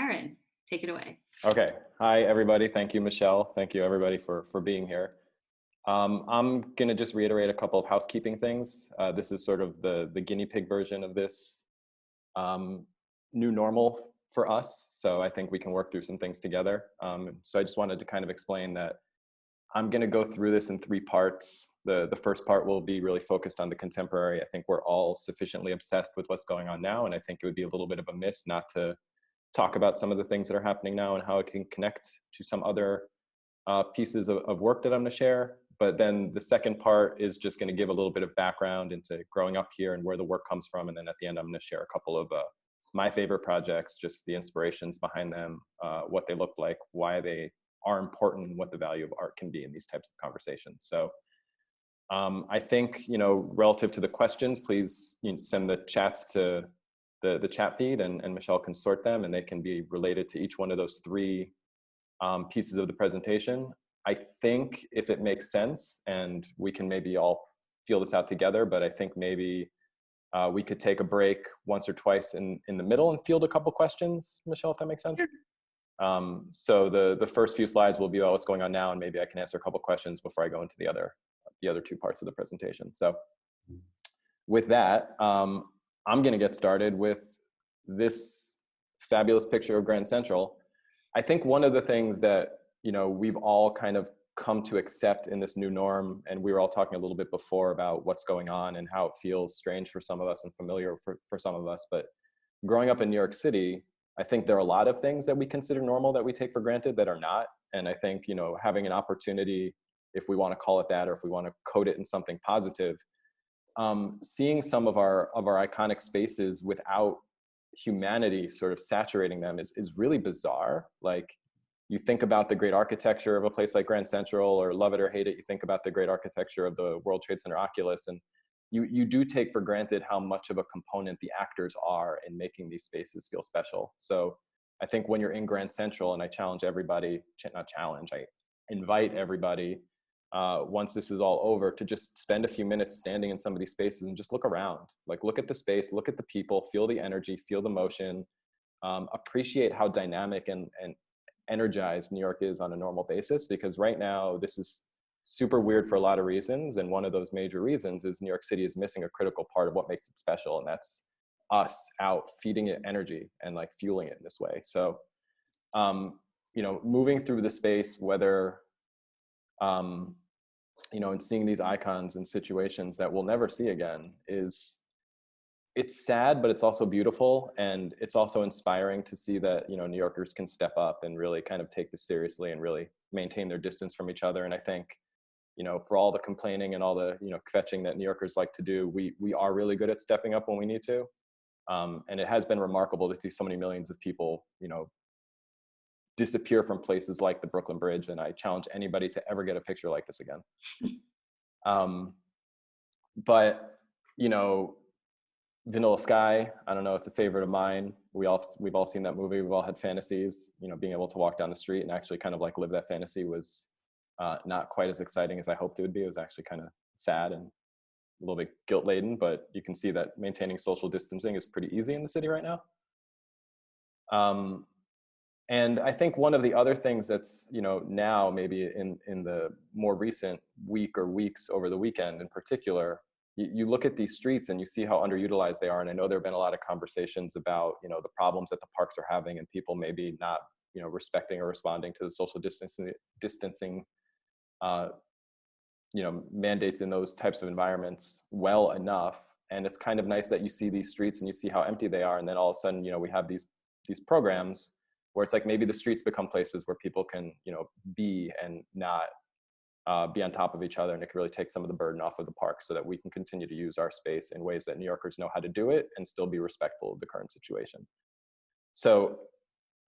Aaron, take it away. Okay. Hi, everybody. Thank you, Michelle. Thank you, everybody, for being here. I'm going to just reiterate a couple of housekeeping things. This is sort of the guinea pig version of this new normal for us. So I think we can work through some things together. So I just wanted to kind of explain that I'm going to go through this in three parts. The first part will be really focused on the contemporary. I think we're all sufficiently obsessed with what's going on now, and I think it would be a little bit of a miss not to talk about some of the things that are happening now and how it can connect to some other pieces of work that I'm going to share. But then the second part is just going to give a little bit of background into growing up here and where the work comes from. And then at the end, I'm going to share a couple of my favorite projects, just the inspirations behind them, what they look like, why they are important, and what the value of art can be in these types of conversations. So I think, relative to the questions, please send the chats to the chat feed, and Michelle can sort them, and they can be related to each one of those three pieces of the presentation. I think if it makes sense, and we can maybe all feel this out together, but I think maybe we could take a break once or twice in the middle and field a couple questions, Michelle, if that makes sense. Sure. So the first few slides will be about what's going on now, and maybe I can answer a couple questions before I go into the other two parts of the presentation. So with that, I'm going to get started with this fabulous picture of Grand Central. I think one of the things that, we've all kind of come to accept in this new norm, and we were all talking a little bit before about what's going on and how it feels strange for some of us and familiar for some of us. But growing up in New York City, I think there are a lot of things that we consider normal that we take for granted that are not. And I think, having an opportunity, if we want to call it that, or if we want to code it in something positive, seeing some of our iconic spaces without humanity sort of saturating them is really bizarre. Like, you think about the great architecture of a place like Grand Central, or love it or hate it, you think about the great architecture of the World Trade Center Oculus, and you do take for granted how much of a component the actors are in making these spaces feel special. So I think when you're in Grand Central, and I challenge everybody, not challenge, I invite everybody, once this is all over, to just spend a few minutes standing in some of these spaces and just look around. Like, look at the space, look at the people, feel the energy, feel the motion, appreciate how dynamic and energized New York is on a normal basis. Because right now, this is super weird for a lot of reasons. And one of those major reasons is New York City is missing a critical part of what makes it special. And that's us out feeding it energy and like fueling it in this way. So, moving through the space, whether, and seeing these icons in situations that we'll never see again, it's sad, but it's also beautiful. And it's also inspiring to see that, New Yorkers can step up and really kind of take this seriously and really maintain their distance from each other. And I think, for all the complaining and all the, kvetching that New Yorkers like to do, we are really good at stepping up when we need to. And it has been remarkable to see so many millions of people, disappear from places like the Brooklyn Bridge. And I challenge anybody to ever get a picture like this again. But, Vanilla Sky, I don't know, it's a favorite of mine. We've all seen that movie. We've all had fantasies. Being able to walk down the street and actually kind of like live that fantasy was not quite as exciting as I hoped it would be. It was actually kind of sad and a little bit guilt laden, but you can see that maintaining social distancing is pretty easy in the city right now. And I think one of the other things that's, now maybe in the more recent week or weeks over the weekend in particular, you look at these streets and you see how underutilized they are. And I know there have been a lot of conversations about, the problems that the parks are having and people maybe not, respecting or responding to the social distancing, mandates in those types of environments well enough. And it's kind of nice that you see these streets and you see how empty they are. And then all of a sudden, we have these programs where it's like maybe the streets become places where people can, be and not be on top of each other, and it can really take some of the burden off of the park so that we can continue to use our space in ways that New Yorkers know how to do it and still be respectful of the current situation. So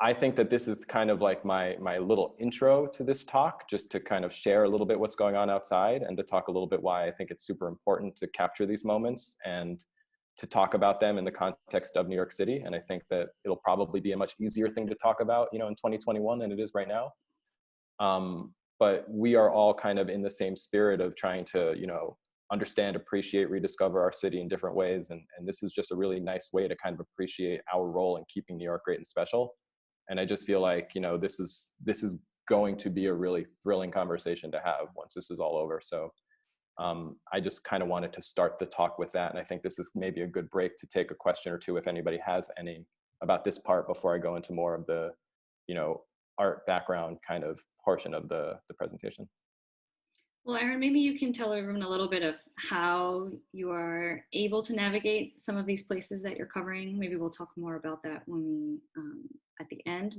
I think that this is kind of like my little intro to this talk, just to kind of share a little bit what's going on outside and to talk a little bit why I think it's super important to capture these moments and to talk about them in the context of New York City. And I think that it'll probably be a much easier thing to talk about, in 2021 than it is right now. But we are all kind of in the same spirit of trying to, understand, appreciate, rediscover our city in different ways. And this is just a really nice way to kind of appreciate our role in keeping New York great and special. And I just feel like, this is going to be a really thrilling conversation to have once this is all over. So I just kind of wanted to start the talk with that. And I think this is maybe a good break to take a question or two if anybody has any about this part before I go into more of the, art background kind of portion of the presentation. Well, Aaron, maybe you can tell everyone a little bit of how you are able to navigate some of these places that you're covering. Maybe we'll talk more about that when we at the end,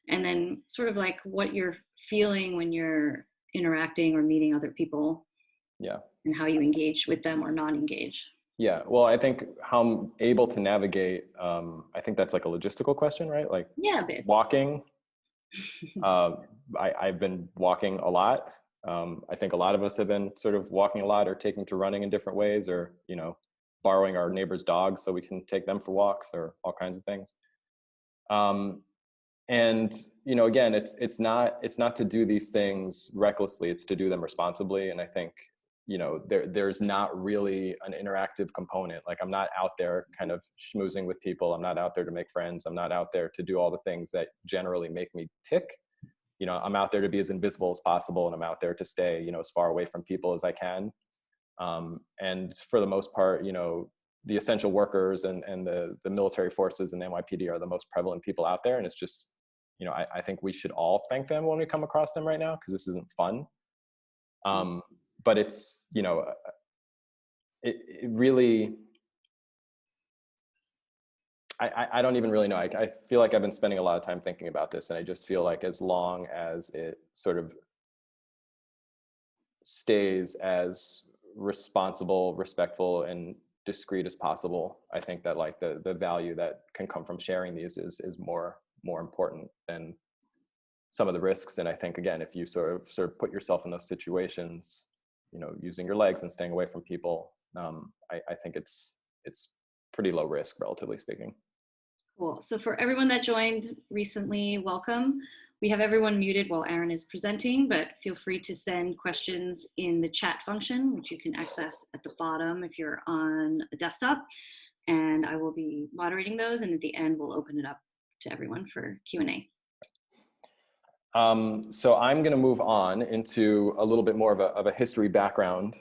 and then sort of like what you're feeling when you're interacting or meeting other people. Yeah. And how you engage with them or not engage. Yeah. Well, I think how I'm able to navigate, I think that's like a logistical question, right? Like yeah, a bit. Walking. I've been walking a lot. I think a lot of us have been sort of walking a lot or taking to running in different ways, or, borrowing our neighbors' dogs so we can take them for walks, or all kinds of things. And, again, it's not to do these things recklessly, it's to do them responsibly. And I think, there's not really an interactive component. Like, I'm not out there kind of schmoozing with people. I'm not out there to make friends. I'm not out there to do all the things that generally make me tick. I'm out there to be as invisible as possible, and I'm out there to stay, as far away from people as I can. And for the most part, the essential workers and the military forces and the NYPD are the most prevalent people out there. And it's just, I think we should all thank them when we come across them right now, because this isn't fun. But it's, it really, I don't even really know. I feel like I've been spending a lot of time thinking about this, and I just feel like as long as it sort of stays as responsible, respectful, and discreet as possible, I think that like the value that can come from sharing these is more important than some of the risks. And I think, again, if you sort of put yourself in those situations, using your legs and staying away from people, I think it's pretty low risk, relatively speaking. Cool. So for everyone that joined recently, welcome. We have everyone muted while Aaron is presenting, but feel free to send questions in the chat function, which you can access at the bottom if you're on a desktop. And I will be moderating those. And at the end, we'll open it up to everyone for Q&A. So I'm going to move on into a little bit more of a history background,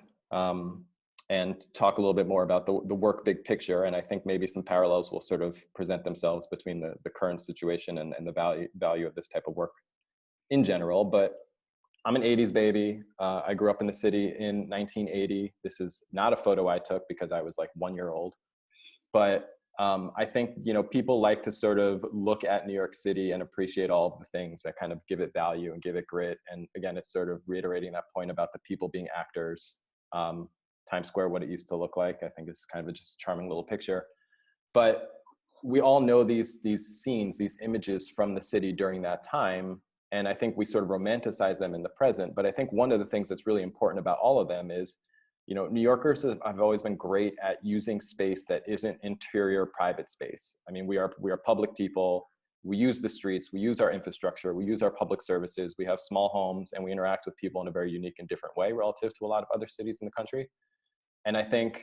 and talk a little bit more about the work big picture. And I think maybe some parallels will sort of present themselves between the current situation and the value of this type of work in general. But I'm an 80s baby. I grew up in the city in 1980. This is not a photo I took because I was like 1 year old. But I think, people like to sort of look at New York City and appreciate all of the things that kind of give it value and give it grit. And again, it's sort of reiterating that point about the people being actors. Times Square, what it used to look like, I think is kind of just a charming little picture. But we all know these scenes, these images from the city during that time. And I think we sort of romanticize them in the present. But I think one of the things that's really important about all of them is, New Yorkers have always been great at using space that isn't interior private space. I mean, we are public people. We use the streets, we use our infrastructure, we use our public services, we have small homes, and we interact with people in a very unique and different way relative to a lot of other cities in the country. And I think,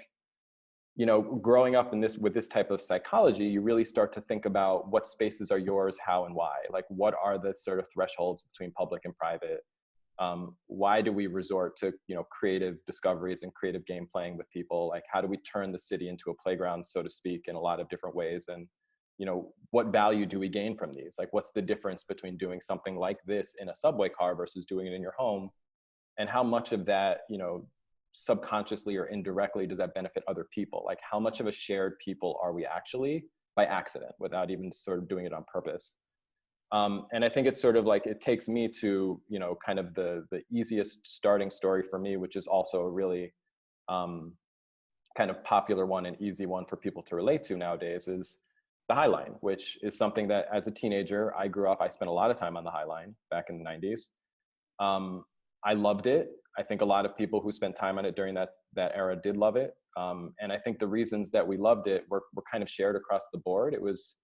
growing up with this type of psychology, you really start to think about what spaces are yours, how and why. Like, what are the sort of thresholds between public and private? Why do we resort to, creative discoveries and creative game playing with people? Like, how do we turn the city into a playground, so to speak, in a lot of different ways? And, what value do we gain from these? Like, what's the difference between doing something like this in a subway car versus doing it in your home? And how much of that, subconsciously or indirectly does that benefit other people? Like, how much of a shared people are we actually by accident without even sort of doing it on purpose? And I think it's sort of like, it takes me to, kind of the easiest starting story for me, which is also a really kind of popular one and easy one for people to relate to nowadays, is the High Line, which is something that as a teenager, I spent a lot of time on the High Line back in the 90s. I loved it. I think a lot of people who spent time on it during that era did love it. And I think the reasons that we loved it were kind of shared across the board. It was,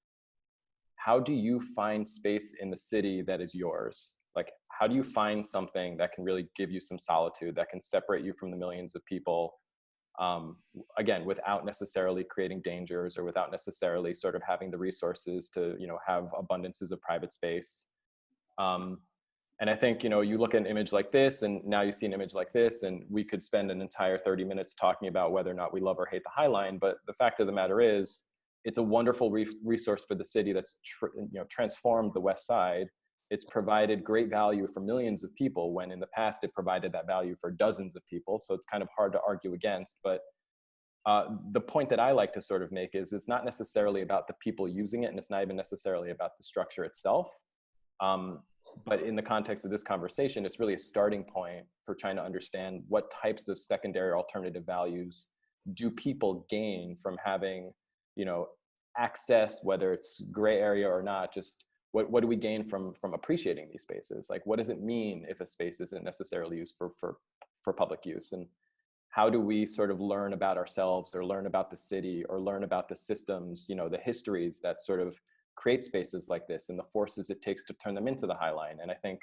how do you find space in the city that is yours? Like, how do you find something that can really give you some solitude, that can separate you from the millions of people, again, without necessarily creating dangers or without necessarily sort of having the resources to, have abundances of private space. And I think, you look at an image like this and now you see an image like this, and we could spend an entire 30 minutes talking about whether or not we love or hate the High Line. But the fact of the matter is, it's a wonderful resource for the city that's transformed the West Side. It's provided great value for millions of people when in the past it provided that value for dozens of people. So it's kind of hard to argue against. But the point that I like to sort of make is it's not necessarily about the people using it, and it's not even necessarily about the structure itself. But in the context of this conversation, it's really a starting point for trying to understand what types of secondary alternative values do people gain from having, access, whether it's gray area or not. Just what do we gain from appreciating these spaces? Like, what does it mean if a space isn't necessarily used for public use? And how do we sort of learn about ourselves or learn about the city or learn about the systems, the histories that sort of create spaces like this and the forces it takes to turn them into the High Line? And I think,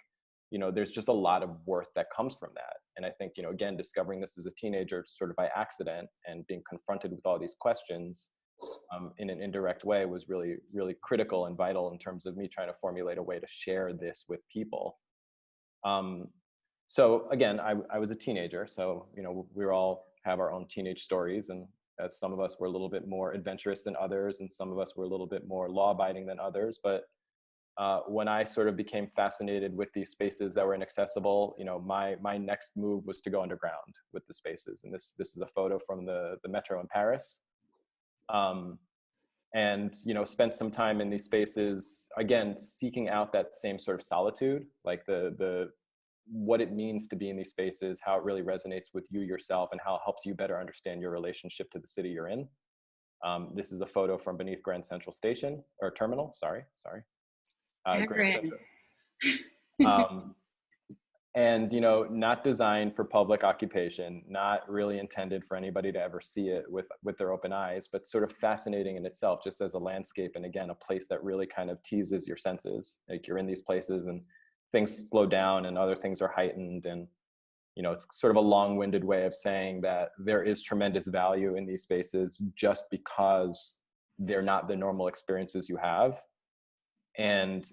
there's just a lot of worth that comes from that. And I think, again, discovering this as a teenager sort of by accident and being confronted with all these questions in an indirect way was really, really critical and vital in terms of me trying to formulate a way to share this with people. So again, I was a teenager, so, we all have our own teenage stories, and as some of us were a little bit more adventurous than others, and some of us were a little bit more law-abiding than others. But when I sort of became fascinated with these spaces that were inaccessible, my next move was to go underground with the spaces. And this is a photo from the metro in Paris. And, spent some time in these spaces, again, seeking out that same sort of solitude, like what it means to be in these spaces, how it really resonates with you yourself, and how it helps you better understand your relationship to the city you're in. This is a photo from beneath Grand Central Station, or Terminal, sorry. Grand Central. And, not designed for public occupation, not really intended for anybody to ever see it with their open eyes, but sort of fascinating in itself, just as a landscape. And again, a place that really kind of teases your senses. Like, you're in these places and things slow down and other things are heightened. And, it's sort of a long-winded way of saying that there is tremendous value in these spaces just because they're not the normal experiences you have. And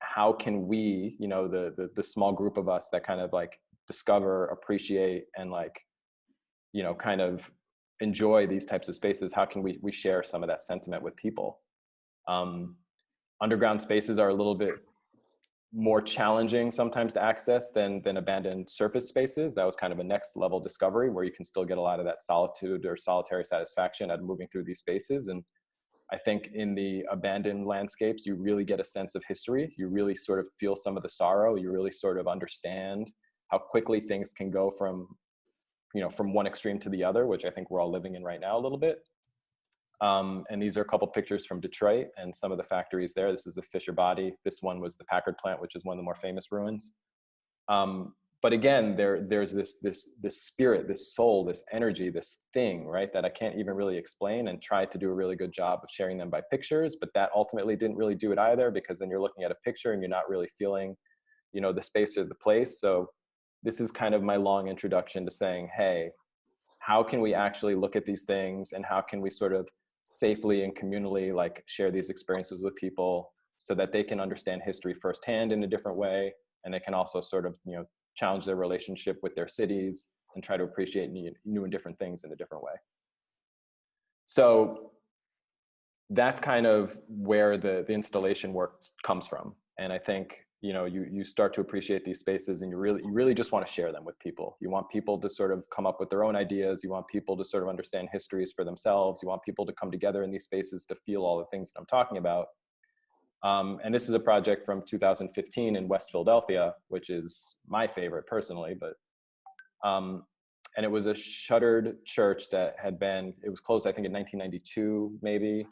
how can we, the small group of us that kind of like discover, appreciate, and like, kind of enjoy these types of spaces, how can we share some of that sentiment with people? Underground spaces are a little bit more challenging sometimes to access than abandoned surface spaces. That was kind of a next level discovery, where you can still get a lot of that solitude or solitary satisfaction out of moving through these spaces. And I think in the abandoned landscapes, you really get a sense of history. You really sort of feel some of the sorrow. You really sort of understand how quickly things can go from one extreme to the other, which I think we're all living in right now a little bit. And these are a couple pictures from Detroit and some of the factories there. This is the Fisher Body. This one was the Packard plant, which is one of the more famous ruins. But again, there's this spirit, this soul, this energy, this thing, right, that I can't even really explain, and try to do a really good job of sharing them by pictures. But that ultimately didn't really do it either, because then you're looking at a picture and you're not really feeling, the space or the place. So this is kind of my long introduction to saying, hey, how can we actually look at these things, and how can we sort of safely and communally like share these experiences with people so that they can understand history firsthand in a different way, and they can also sort of, challenge their relationship with their cities and try to appreciate new and different things in a different way. So that's kind of where the installation work comes from. And I think, you start to appreciate these spaces, and you really just want to share them with people. You want people to sort of come up with their own ideas. You want people to sort of understand histories for themselves. You want people to come together in these spaces to feel all the things that I'm talking about. And this is a project from 2015 in West Philadelphia, which is my favorite personally, but, and it was a shuttered church that it was closed, I think in 1992, maybe,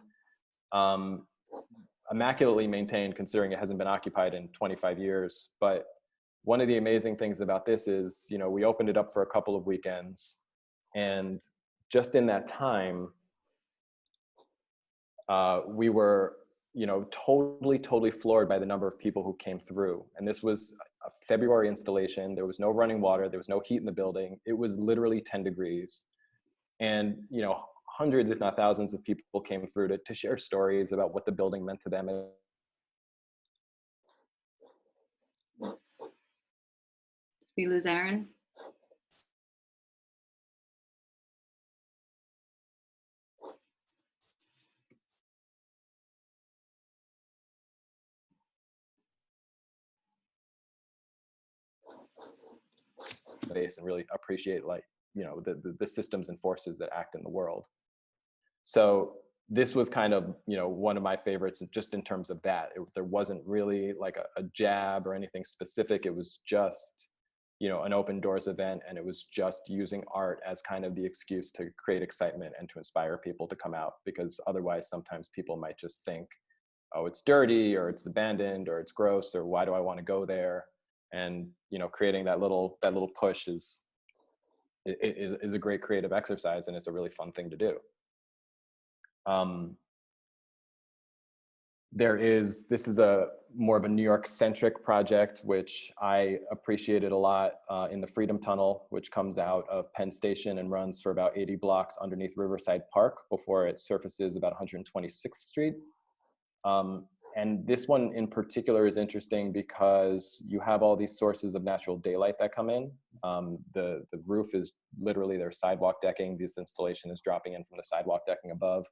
immaculately maintained considering it hasn't been occupied in 25 years. But one of the amazing things about this is, we opened it up for a couple of weekends, and just in that time, we were, totally floored by the number of people who came through. And this was a February installation. There was no running water. There was no heat in the building. It was literally 10 degrees. And, hundreds, if not thousands of people came through to share stories about what the building meant to them. Oops. Did we lose Aaron? Space and really appreciate the systems and forces that act in the world. So this was kind of one of my favorites just in terms of that. There wasn't really like a jab or anything specific. It was just an open doors event, and it was just using art as kind of the excuse to create excitement and to inspire people to come out, because otherwise sometimes people might just think, oh, it's dirty, or it's abandoned, or it's gross, or why do I want to go there? And creating that little push is a great creative exercise, and it's a really fun thing to do. This is a more of a New York centric project, which I appreciated a lot, in the Freedom Tunnel, which comes out of Penn Station and runs for about 80 blocks underneath Riverside Park before it surfaces about 126th Street. And this one in particular is interesting because you have all these sources of natural daylight that come in. The roof is literally their sidewalk decking. This installation is dropping in from the sidewalk decking above.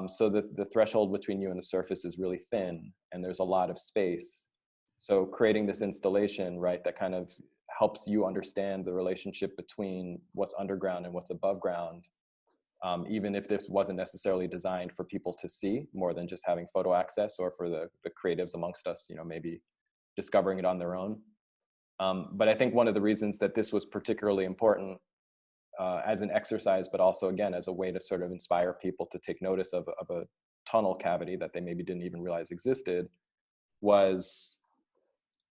So the threshold between you and the surface is really thin, and there's a lot of space. So creating this installation, right, that kind of helps you understand the relationship between what's underground and what's above ground, even if this wasn't necessarily designed for people to see more than just having photo access, or for the creatives amongst us, maybe discovering it on their own. But I think one of the reasons that this was particularly important, as an exercise, but also again as a way to sort of inspire people to take notice of a tunnel cavity that they maybe didn't even realize existed, was,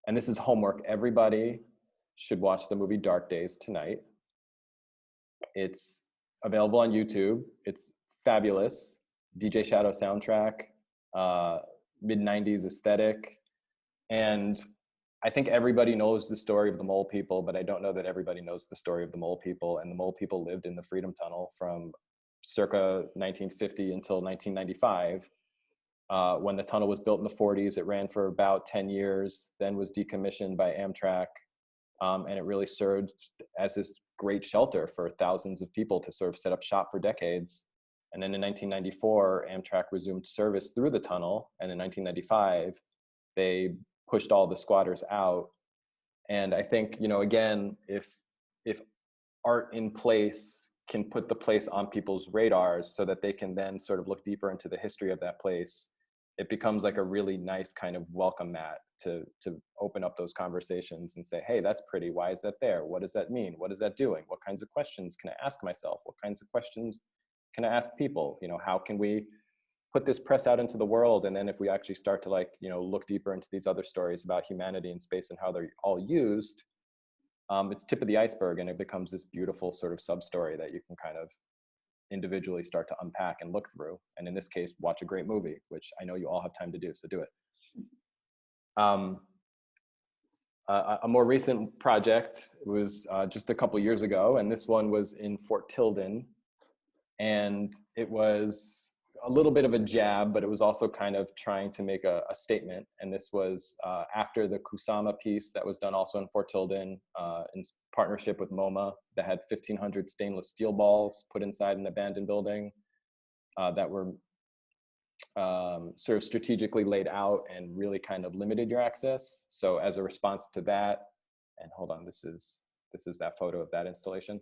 and this is homework, everybody should watch the movie Dark Days tonight. It's available on YouTube. It's fabulous. DJ Shadow soundtrack, mid-90s aesthetic. And I think everybody knows the story of the Mole People, but I don't know that everybody knows the story of the Mole People. And the Mole People lived in the Freedom Tunnel from circa 1950 until 1995. When the tunnel was built in the 40s, it ran for about 10 years, then was decommissioned by Amtrak. And it really served as this great shelter for thousands of people to sort of set up shop for decades. And then in 1994, Amtrak resumed service through the tunnel. And in 1995, they pushed all the squatters out. And I think, again, if art in place can put the place on people's radars so that they can then sort of look deeper into the history of that place, it becomes like a really nice kind of welcome mat to open up those conversations and say, hey, that's pretty. Why is that there? What does that mean? What is that doing? What kinds of questions can I ask myself? What kinds of questions can I ask people? How can we put this press out into the world? And then if we actually start to look deeper into these other stories about humanity and space and how they're all used, it's tip of the iceberg, and it becomes this beautiful sort of sub-story that you can kind of individually start to unpack and look through. And in this case, watch a great movie, which I know you all have time to do, so do it. A more recent project was just a couple years ago, and this one was in Fort Tilden. And it was a little bit of a jab, but it was also kind of trying to make a statement. And this was after the Kusama piece that was done also in Fort Tilden, in partnership with MoMA, that had 1,500 stainless steel balls put inside an abandoned building that were sort of strategically laid out and really kind of limited your access. So as a response to that, and hold on, this is that photo of that installation.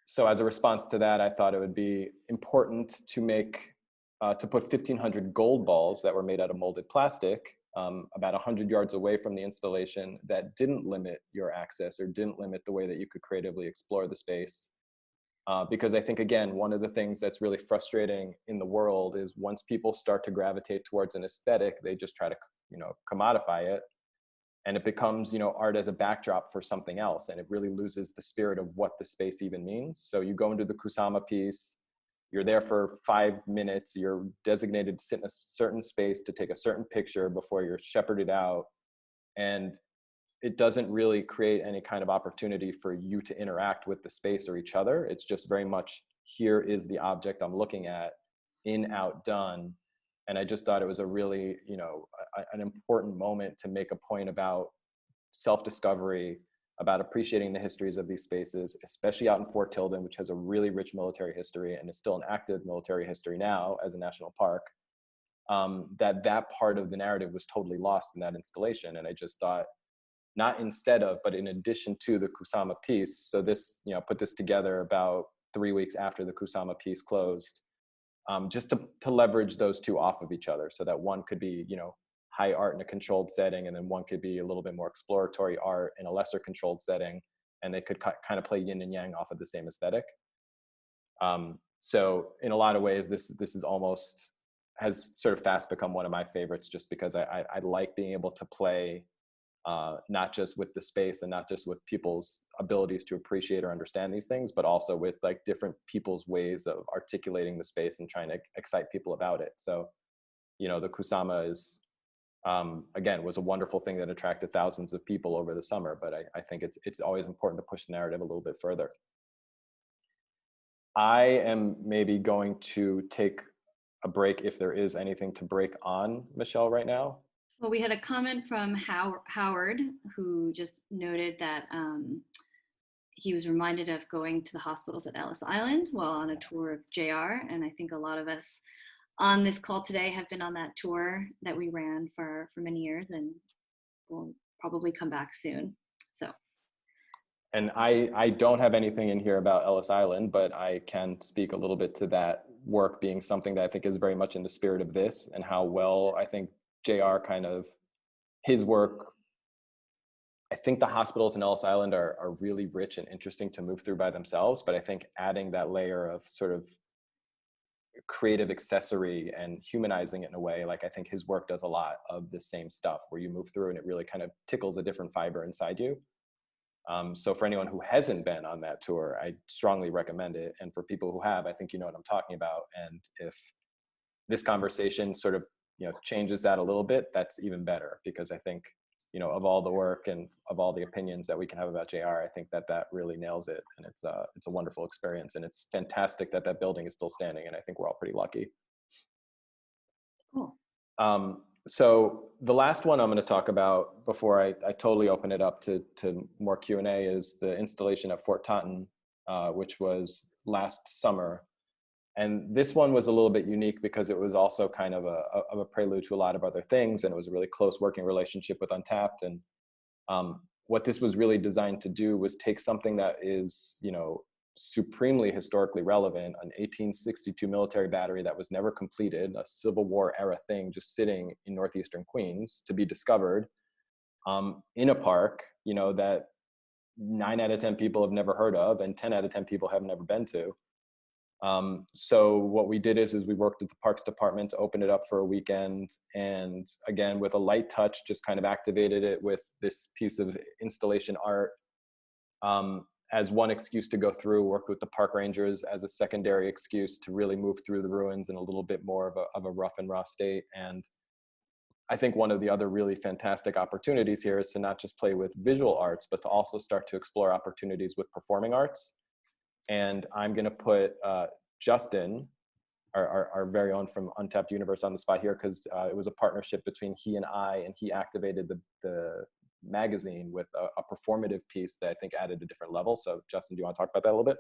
So as a response to that, I thought it would be important to put 1,500 gold balls that were made out of molded plastic about 100 yards away from the installation, that didn't limit your access or didn't limit the way that you could creatively explore the space. Because I think, again, one of the things that's really frustrating in the world is once people start to gravitate towards an aesthetic, they just try to, commodify it. And it becomes, art as a backdrop for something else. And it really loses the spirit of what the space even means. So you go into the Kusama piece, you're there for 5 minutes, you're designated to sit in a certain space to take a certain picture before you're shepherded out. And it doesn't really create any kind of opportunity for you to interact with the space or each other. It's just very much, here is the object I'm looking at, in, out, done. And I just thought it was a really, an important moment to make a point about self-discovery, about appreciating the histories of these spaces, especially out in Fort Tilden, which has a really rich military history and is still an active military history now as a national park. That part of the narrative was totally lost in that installation. And I just thought, not instead of, but in addition to the Kusama piece. So this, put this together about 3 weeks after the Kusama piece closed, just to leverage those two off of each other, so that one could be, high art in a controlled setting, and then one could be a little bit more exploratory art in a lesser controlled setting, and they could kind of play yin and yang off of the same aesthetic. So in a lot of ways, this is almost, has sort of fast become one of my favorites, just because I like being able to play not just with the space and not just with people's abilities to appreciate or understand these things, but also with like different people's ways of articulating the space and trying to excite people about it. So, the Kusama is, again, was a wonderful thing that attracted thousands of people over the summer, but I think it's always important to push the narrative a little bit further. I am maybe going to take a break if there is anything to break on, Michelle, right now. Well, we had a comment from Howard, who just noted that he was reminded of going to the hospitals at Ellis Island while on a tour of JR. And I think a lot of us on this call today have been on that tour that we ran for many years, and we'll probably come back soon. So. And I don't have anything in here about Ellis Island, but I can speak a little bit to that work being something that I think is very much in the spirit of this, and how well I think JR kind of, his work, I think the hospitals in Ellis Island are really rich and interesting to move through by themselves, but I think adding that layer of sort of creative accessory and humanizing it in a way, like I think his work does a lot of the same stuff, where you move through and it really kind of tickles a different fiber inside you. So for anyone who hasn't been on that tour, I strongly recommend it. And for people who have, I think you know what I'm talking about. And if this conversation sort of, changes that a little bit, that's even better, because I think, of all the work and of all the opinions that we can have about JR, I think that really nails it. And it's a wonderful experience, and it's fantastic that that building is still standing. And I think we're all pretty lucky. Cool. So the last one I'm going to talk about before I totally open it up to more Q&A is the installation at Fort Taunton, which was last summer. And this one was a little bit unique because it was also kind of a prelude to a lot of other things. And it was a really close working relationship with Untapped. And what this was really designed to do was take something that is, supremely historically relevant, an 1862 military battery that was never completed, a Civil War era thing just sitting in northeastern Queens to be discovered in a park, that 9 out of 10 people have never heard of and 10 out of 10 people have never been to. So what we did is we worked with the Parks Department to open it up for a weekend, and again, with a light touch, just kind of activated it with this piece of installation art as one excuse to go through, worked with the park rangers as a secondary excuse to really move through the ruins in a little bit more of a rough and raw state. And I think one of the other really fantastic opportunities here is to not just play with visual arts, but to also start to explore opportunities with performing arts. And I'm going to put Justin, our very own from Untapped Universe, on the spot here, because it was a partnership between he and I, and he activated the magazine with a performative piece that I think added a different level. So Justin, do you want to talk about that a little bit?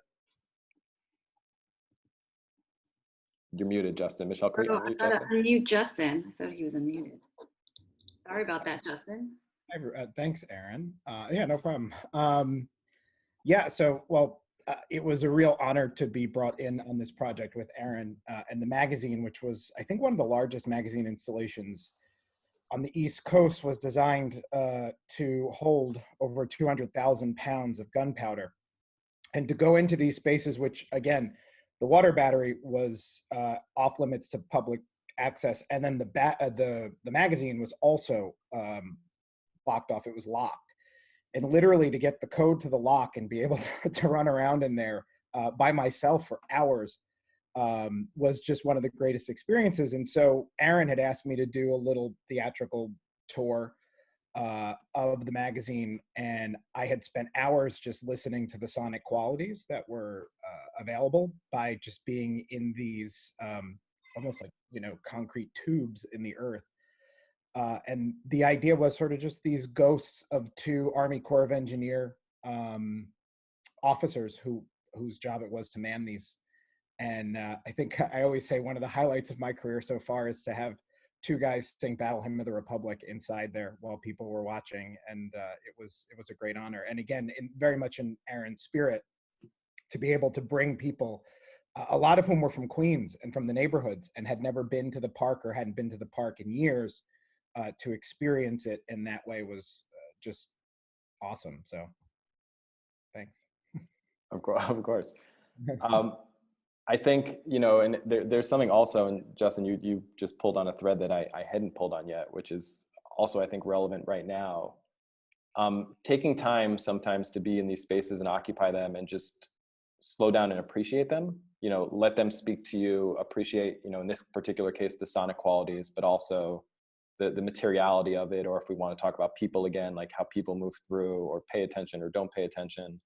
You're muted, Justin. Michelle, can you unmute Justin? Unmute Justin. I thought he was unmuted. Sorry about that, Justin. Thanks, Aaron. Yeah, no problem. It was a real honor to be brought in on this project with Aaron and the magazine, which was, I think, one of the largest magazine installations on the East Coast, was designed to hold over 200,000 pounds of gunpowder. And to go into these spaces, which, again, the water battery was off limits to public access, and then the magazine was also blocked off. It was locked. And literally to get the code to the lock and be able to run around in there by myself for hours was just one of the greatest experiences. And so Aaron had asked me to do a little theatrical tour of the magazine, and I had spent hours just listening to the sonic qualities that were available by just being in these almost like, concrete tubes in the earth. And the idea was sort of just these ghosts of two Army Corps of Engineer officers whose job it was to man these. And I think I always say one of the highlights of my career so far is to have two guys sing Battle Hymn of the Republic inside there while people were watching. And it was a great honor. And again, very much in Aaron's spirit, to be able to bring people, a lot of whom were from Queens and from the neighborhoods and had never been to the park or hadn't been to the park in years, to experience it in that way was just awesome. So thanks. Of course. I think, and there's something also, and Justin, you just pulled on a thread that I hadn't pulled on yet, which is also, I think, relevant right now. Taking time sometimes to be in these spaces and occupy them and just slow down and appreciate them, let them speak to you, appreciate, in this particular case, the sonic qualities, but also the materiality of it, or if we want to talk about people again, like how people move through or pay attention or don't pay attention.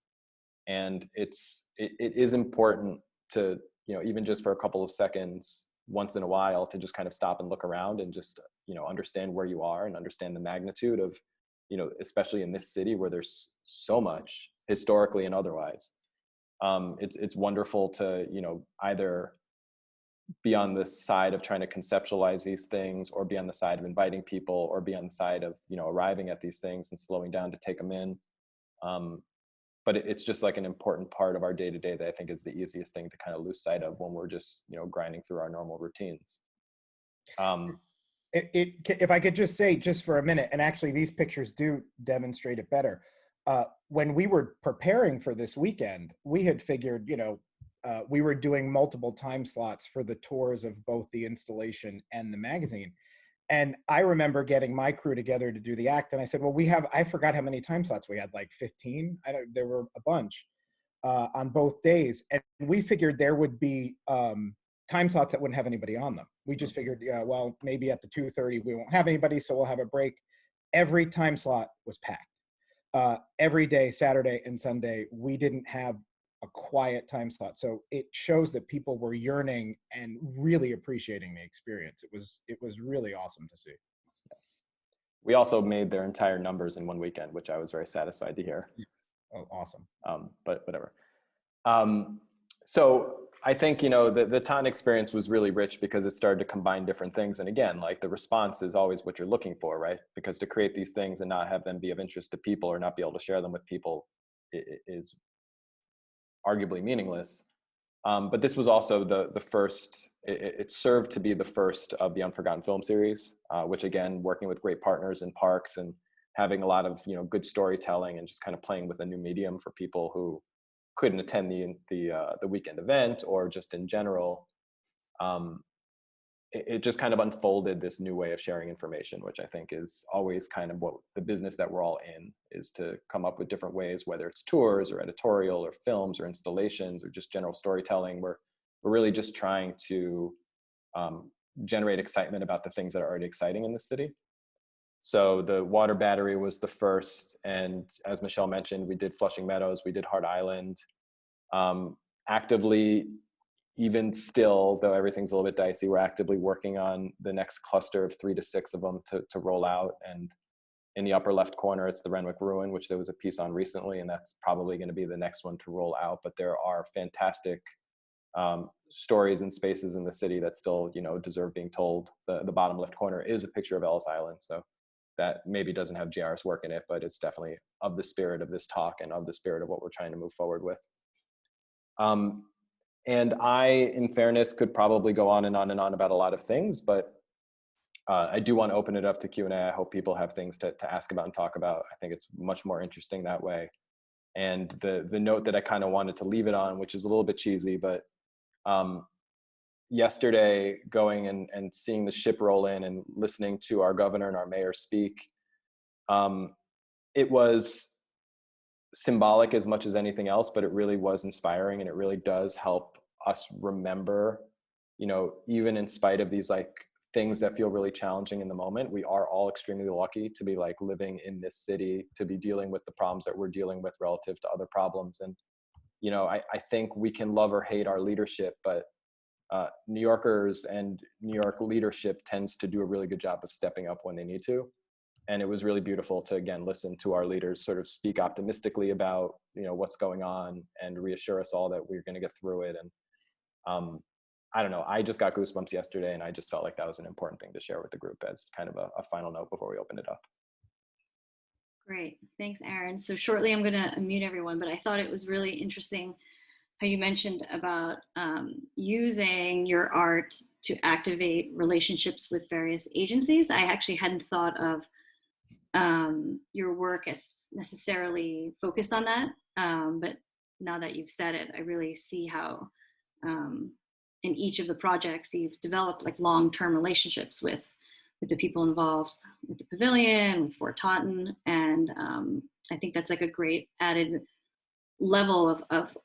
And it is important to, even just for a couple of seconds once in a while, to just kind of stop and look around and just, understand where you are and understand the magnitude of, especially in this city where there's so much historically and otherwise. It's wonderful to, either be on the side of trying to conceptualize these things, or be on the side of inviting people, or be on the side of, arriving at these things and slowing down to take them in. But it's just like an important part of our day-to-day that I think is the easiest thing to kind of lose sight of when we're just, grinding through our normal routines. If I could just say, just for a minute, and actually these pictures do demonstrate it better. When we were preparing for this weekend, we had figured, we were doing multiple time slots for the tours of both the installation and the magazine. And I remember getting my crew together to do the act. And I said, well, I forgot how many time slots we had, like 15. There were a bunch on both days. And we figured there would be time slots that wouldn't have anybody on them. We just figured, well, maybe at the 2:30, we won't have anybody, so we'll have a break. Every time slot was packed. Every day, Saturday and Sunday, we didn't have a quiet time slot. So it shows that people were yearning and really appreciating the experience. It was really awesome to see. We also made their entire numbers in one weekend, which I was very satisfied to hear. Oh, awesome. But whatever. So I think, the Ton experience was really rich because it started to combine different things. And again, like, the response is always what you're looking for, right? Because to create these things and not have them be of interest to people, or not be able to share them with people, is arguably meaningless. But this was also the first, it served to be the first of the Unforgotten Film series, which, again, working with great partners in parks and having a lot of, good storytelling and just kind of playing with a new medium for people who couldn't attend the weekend event, or just in general. It just kind of unfolded this new way of sharing information, which I think is always kind of what the business that we're all in is, to come up with different ways, whether it's tours or editorial or films or installations or just general storytelling. We're really just trying to generate excitement about the things that are already exciting in the city. So the water battery was the first. And as Michelle mentioned, we did Flushing Meadows, we did Hart Island. Actively, even still, though everything's a little bit dicey, we're actively working on the next cluster of 3 to 6 of them to roll out. And in the upper left corner, it's the Renwick Ruin, which there was a piece on recently, and that's probably going to be the next one to roll out. But there are fantastic stories and spaces in the city that still, deserve being told. The bottom left corner is a picture of Ellis Island, so that maybe doesn't have JR's work in it, but it's definitely of the spirit of this talk and of the spirit of what we're trying to move forward with. And I, in fairness, could probably go on and on and on about a lot of things, but I do want to open it up to Q&A. I hope people have things to ask about and talk about. I think it's much more interesting that way. And the note that I kind of wanted to leave it on, which is a little bit cheesy, but yesterday going and seeing the ship roll in and listening to our governor and our mayor speak, it was symbolic as much as anything else, but it really was inspiring, and it really does help us remember, even in spite of these like things that feel really challenging in the moment. We are all extremely lucky to be like living in this city, to be dealing with the problems that we're dealing with relative to other problems. And, you know, I think we can love or hate our leadership, but New Yorkers and New York leadership tends to do a really good job of stepping up when they need to. And it was really beautiful to, again, listen to our leaders sort of speak optimistically about, you know, what's going on and reassure us all that we're going to get through it. And I don't know, I just got goosebumps yesterday, and I just felt like that was an important thing to share with the group as kind of a final note before we open it up. Great. Thanks, Aaron. So shortly I'm going to unmute everyone, but I thought it was really interesting how you mentioned about using your art to activate relationships with various agencies. I actually hadn't thought of your work as necessarily focused on that, but now that you've said it, I really see how in each of the projects you've developed like long-term relationships with the people involved, with the pavilion, with Fort Taunton, and I think that's like a great added level of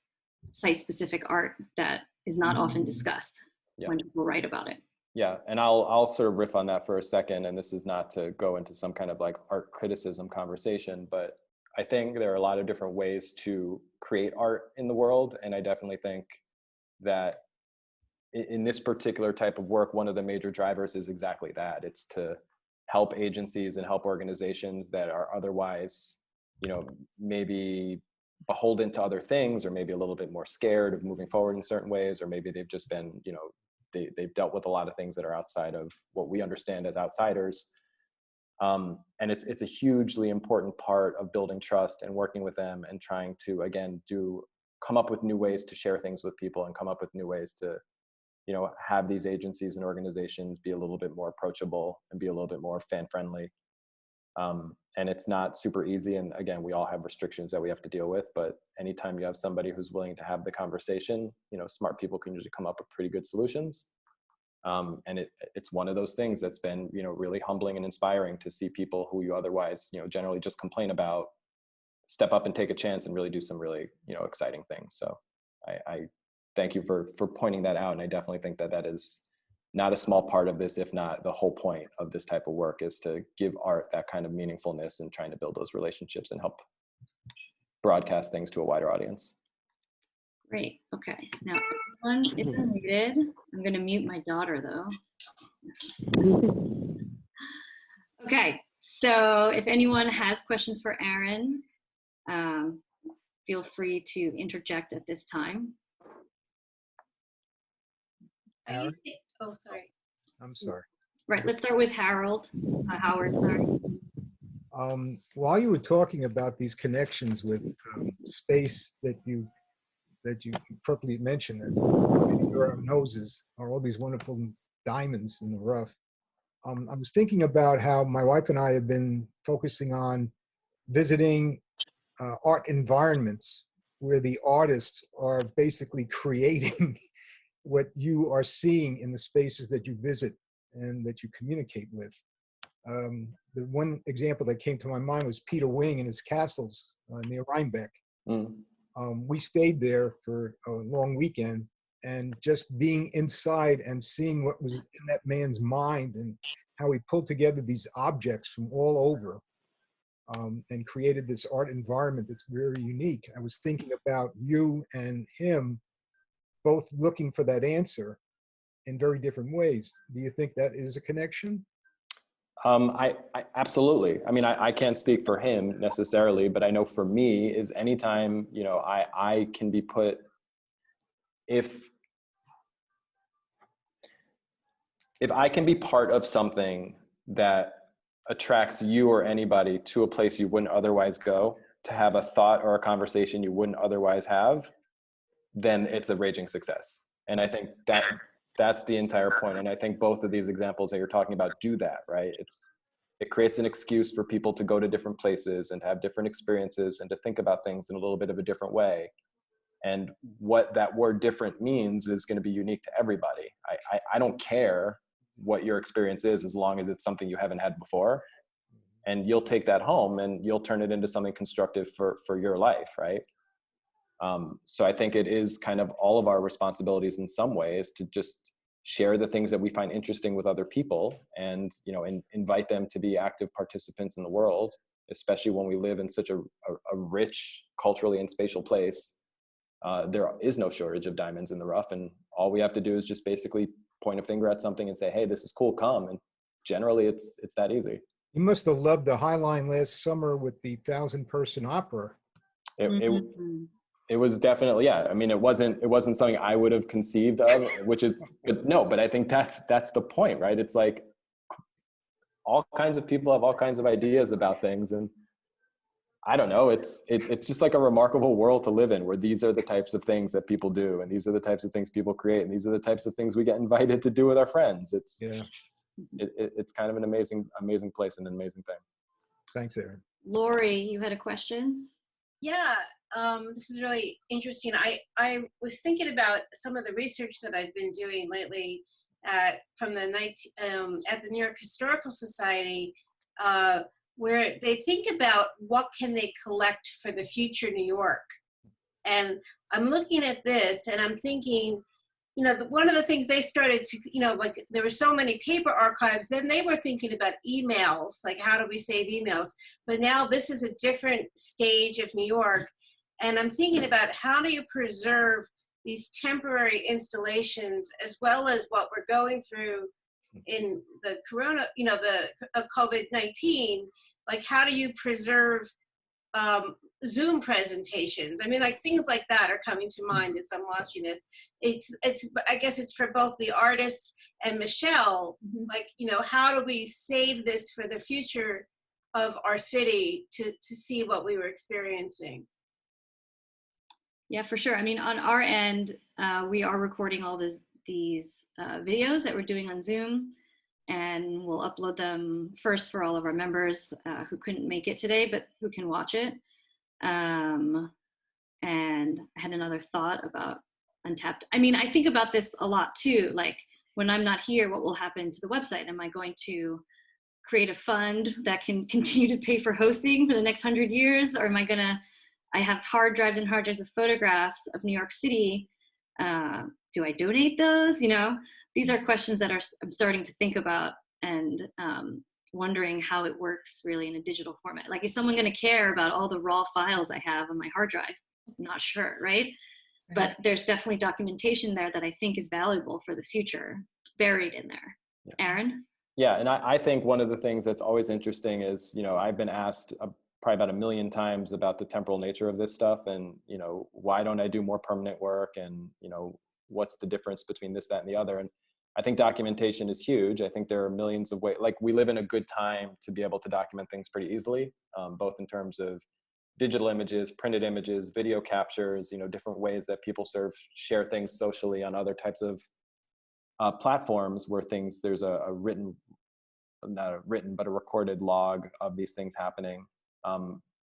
site-specific art that is not often discussed when people write about it. Yeah, and I'll sort of riff on that for a second, and this is not to go into some kind of like art criticism conversation, but I think there are a lot of different ways to create art in the world, and I definitely think that in this particular type of work, one of the major drivers is exactly that. It's to help agencies and help organizations that are otherwise, you know, maybe beholden to other things, or maybe a little bit more scared of moving forward in certain ways, or maybe they've just been, you know, they've dealt with a lot of things that are outside of what we understand as outsiders. And it's a hugely important part of building trust and working with them and trying to, again, come up with new ways to share things with people and come up with new ways to, you know, have these agencies and organizations be a little bit more approachable and be a little bit more fan friendly. And it's not super easy. And again, we all have restrictions that we have to deal with, but anytime you have somebody who's willing to have the conversation, you know, smart people can usually come up with pretty good solutions. And it's one of those things that's been, you know, really humbling and inspiring to see people who you otherwise, you know, generally just complain about, step up and take a chance and really do some really, you know, exciting things. So I thank you for pointing that out. And I definitely think that is not a small part of this, if not the whole point of this type of work, is to give art that kind of meaningfulness and trying to build those relationships and help broadcast things to a wider audience. Great. Okay. Now everyone is unmuted. I'm going to mute my daughter though. Okay. So if anyone has questions for Aaron, feel free to interject at this time. Aaron? Oh, sorry. I'm sorry. Right. Let's start with Howard. Sorry. While you were talking about these connections with space that you properly mentioned, that under our noses are all these wonderful diamonds in the rough. I was thinking about how my wife and I have been focusing on visiting art environments where the artists are basically creating what you are seeing in the spaces that you visit and that you communicate with. The one example that came to my mind was Peter Wing and his castles near Rhinebeck. We stayed there for a long weekend, and just being inside and seeing what was in that man's mind and how he pulled together these objects from all over and created this art environment that's very unique. I was thinking about you and him both looking for that answer in very different ways. Do you think that is a connection? I absolutely. I mean, I can't speak for him necessarily, but I know for me is anytime, you know, I can be put, if I can be part of something that attracts you or anybody to a place you wouldn't otherwise go, to have a thought or a conversation you wouldn't otherwise have, then it's a raging success. And I think that's the entire point. And I think both of these examples that you're talking about do that, right? It creates an excuse for people to go to different places and to have different experiences and to think about things in a little bit of a different way. And what that word different means is going to be unique to everybody. I don't care what your experience is, as long as it's something you haven't had before. And you'll take that home and you'll turn it into something constructive for your life, right? So I think it is kind of all of our responsibilities in some ways to just share the things that we find interesting with other people, and invite them to be active participants in the world, especially when we live in such a rich culturally and spatial place. There is no shortage of diamonds in the rough, and all we have to do is just basically point a finger at something and say, hey, this is cool, come. And generally it's that easy. You must have loved the High Line last summer with the 1,000-person opera. It was definitely, yeah. I mean, it wasn't something I would have conceived of, but I think that's the point, right? It's like all kinds of people have all kinds of ideas about things, and I don't know, it's just like a remarkable world to live in, where these are the types of things that people do, and these are the types of things people create, and these are the types of things we get invited to do with our friends. It's kind of an amazing place and an amazing thing. Thanks, Aaron. Lori, you had a question? Yeah, this is really interesting. I was thinking about some of the research that I've been doing lately at the New York Historical Society, where they think about what can they collect for the future New York. And I'm looking at this and I'm thinking, one of the things they started to, like there were so many paper archives, then they were thinking about emails, like how do we save emails? But now this is a different stage of New York. And I'm thinking about how do you preserve these temporary installations, as well as what we're going through in the corona, the COVID-19, like how do you preserve Zoom presentations? I mean, like things like that are coming to mind as I'm watching this. I guess it's for both the artists and Michelle, like, how do we save this for the future of our city to see what we were experiencing? Yeah, for sure. I mean, on our end, we are recording all these videos that we're doing on Zoom, and we'll upload them first for all of our members who couldn't make it today, but who can watch it. And I had another thought about Untapped. I mean, I think about this a lot too. Like when I'm not here, what will happen to the website? Am I going to create a fund that can continue to pay for hosting for the next 100 years? Or am I I have hard drives and hard drives of photographs of New York City. Do I donate those? These are questions that I'm starting to think about, and wondering how it works really in a digital format. Like, is someone going to care about all the raw files I have on my hard drive? I'm not sure, right? But there's definitely documentation there that I think is valuable for the future, buried in there. Yeah. Aaron? Yeah, and I think one of the things that's always interesting is, I've been asked probably about 1 million times about the temporal nature of this stuff, and, why don't I do more permanent work, and, what's the difference between this, that, and the other. And I think documentation is huge. I think there are millions of ways, like we live in a good time to be able to document things pretty easily, both in terms of digital images, printed images, video captures, different ways that people share things socially on other types of platforms where there's a recorded log of these things happening.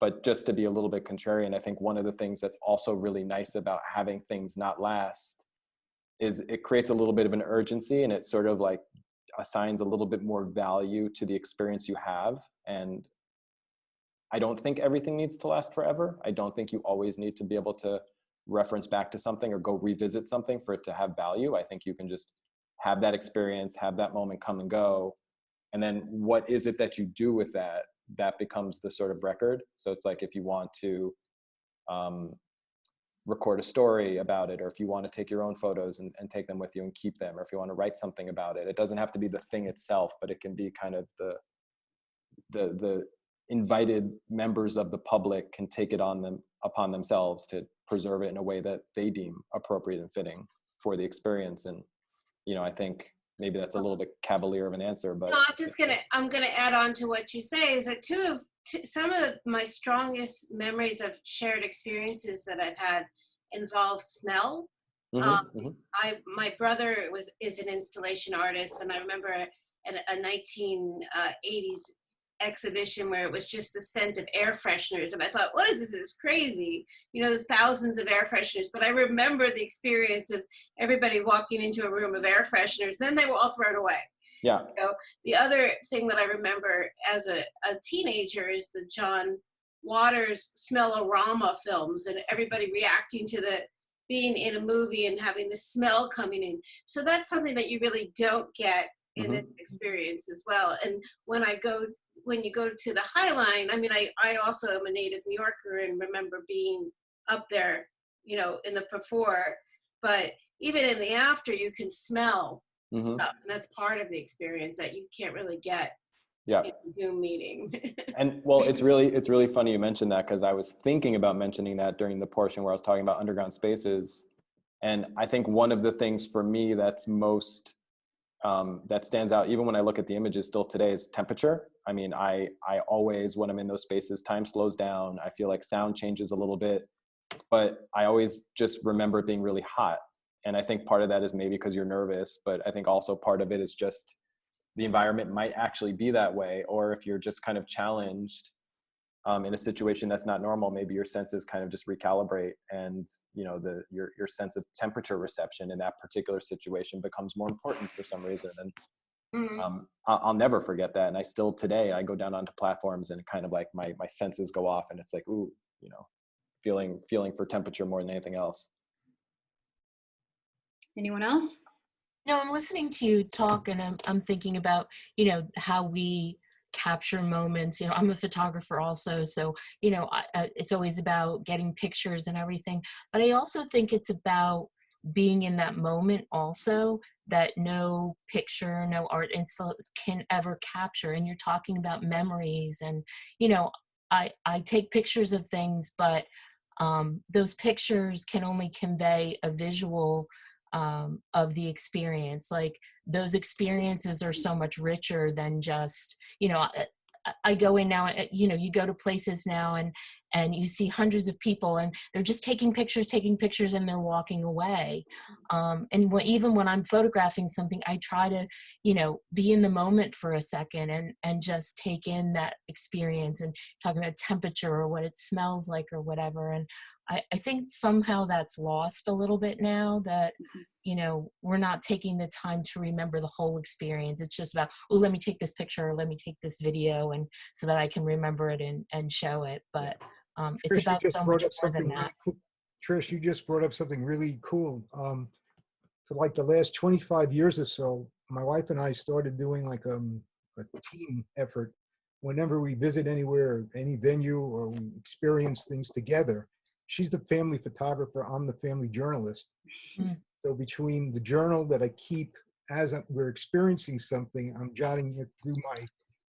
But just to be a little bit contrarian, I think one of the things that's also really nice about having things not last is it creates a little bit of an urgency, and it sort of like assigns a little bit more value to the experience you have. And I don't think everything needs to last forever. I don't think you always need to be able to reference back to something or go revisit something for it to have value. I think you can just have that experience, have that moment come and go. And then what is it that you do with that becomes the sort of record. So it's like, if you want to record a story about it, or if you want to take your own photos and take them with you and keep them, or if you want to write something about it, it doesn't have to be the thing itself, but it can be kind of the invited members of the public can take it upon themselves to preserve it in a way that they deem appropriate and fitting for the experience. And, I think maybe that's a little bit cavalier of an answer, but no, I'm gonna add on to what you say, is that some of my strongest memories of shared experiences that I've had involve smell. My brother is an installation artist, and I remember at a 1980s exhibition where it was just the scent of air fresheners, and I thought, what is this? This is crazy. There's thousands of air fresheners, but I remember the experience of everybody walking into a room of air fresheners, then they were all thrown away. Yeah. The other thing that I remember as a teenager is the John Waters Smell-O-Rama films, and everybody reacting to being in a movie and having the smell coming in. So that's something that you really don't get in this experience as well. And when you go to the High Line, I mean, I also am a native New Yorker and remember being up there, you know, in the before, but even in the after, you can smell stuff, and that's part of the experience that you can't really get in a Zoom meeting. And well, it's really funny you mentioned that, because I was thinking about mentioning that during the portion where I was talking about underground spaces. And I think one of the things for me that's most that stands out, even when I look at the images still today, is temperature. I mean, I always, when I'm in those spaces, time slows down. I feel like sound changes a little bit, but I always just remember it being really hot. And I think part of that is maybe because you're nervous, but I think also part of it is just the environment might actually be that way. Or if you're just kind of challenged in a situation that's not normal, maybe your senses kind of just recalibrate, and you know, your sense of temperature reception in that particular situation becomes more important for some reason. And I'll never forget that. And I still today, I go down onto platforms and kind of like my senses go off, and it's like, ooh, you know, feeling for temperature more than anything else. Anyone else? No, I'm listening to you talk, and I'm thinking about, you know, how we capture moments. You know, I'm a photographer also, so you know, it's always about getting pictures and everything. But I also think it's about being in that moment also, that no picture, no art install can ever capture. And you're talking about memories, and you know, I take pictures of things, but those pictures can only convey a visual of the experience. Like, those experiences are so much richer than just, you know, I go in now, you know, you go to places now and you see hundreds of people and they're just taking pictures and they're walking away. And even when I'm photographing something, I try to, you know, be in the moment for a second and just take in that experience, and talking about temperature or what it smells like or whatever. And I think somehow that's lost a little bit now, that, you know, we're not taking the time to remember the whole experience. It's just about, oh, let me take this picture, or let me take this video, and so that I can remember it and show it. But it's Trish, about so much more than that. Trish, you just brought up something really cool. For like the last 25 years or so, my wife and I started doing like a team effort. Whenever we visit anywhere, any venue, or we experience things together, she's the family photographer, I'm the family journalist. So between the journal that I keep as we're experiencing something, I'm jotting it through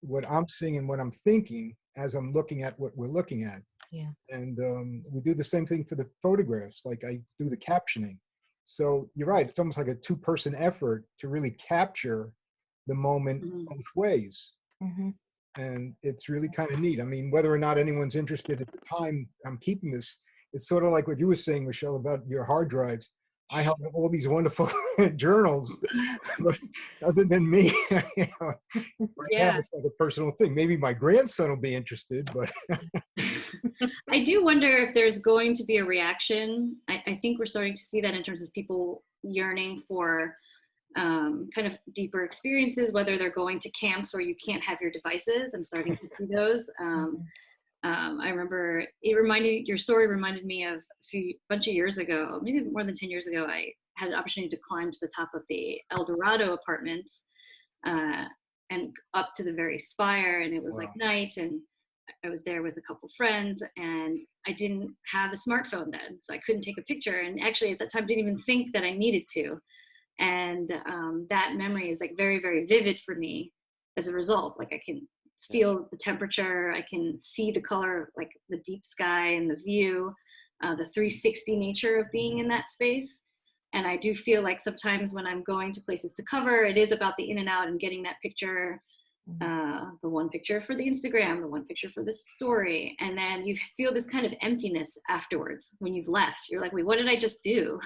what I'm seeing and what I'm thinking as I'm looking at what we're looking at. Yeah. And we do the same thing for the photographs. Like, I do the captioning. So you're right, it's almost like a two-person effort to really capture the moment both ways. And it's really kind of neat. I mean, whether or not anyone's interested at the time I'm keeping this, it's sort of like what you were saying, Michelle, about your hard drives. I have all these wonderful journals, but other than me, you know, right now it's like a personal thing. Maybe my grandson will be interested, but. I do wonder if there's going to be a reaction. I think we're starting to see that in terms of people yearning for kind of deeper experiences, whether they're going to camps where you can't have your devices. I'm starting to see those. I remember your story reminded me of a bunch of years ago, maybe more than 10 years ago, I had an opportunity to climb to the top of the El Dorado apartments and up to the very spire. And it was like night, and I was there with a couple friends, and I didn't have a smartphone then, so I couldn't take a picture. And actually at that time, didn't even think that I needed to. And that memory is like very, very vivid for me as a result. Like, I can feel the temperature, I can see the color, like the deep sky and the view, the 360 nature of being in that space. And I do feel like sometimes when I'm going to places to cover, it is about the in and out and getting that picture, the one picture for the Instagram, the one picture for the story. And then you feel this kind of emptiness afterwards when you've left. You're like, wait, what did I just do?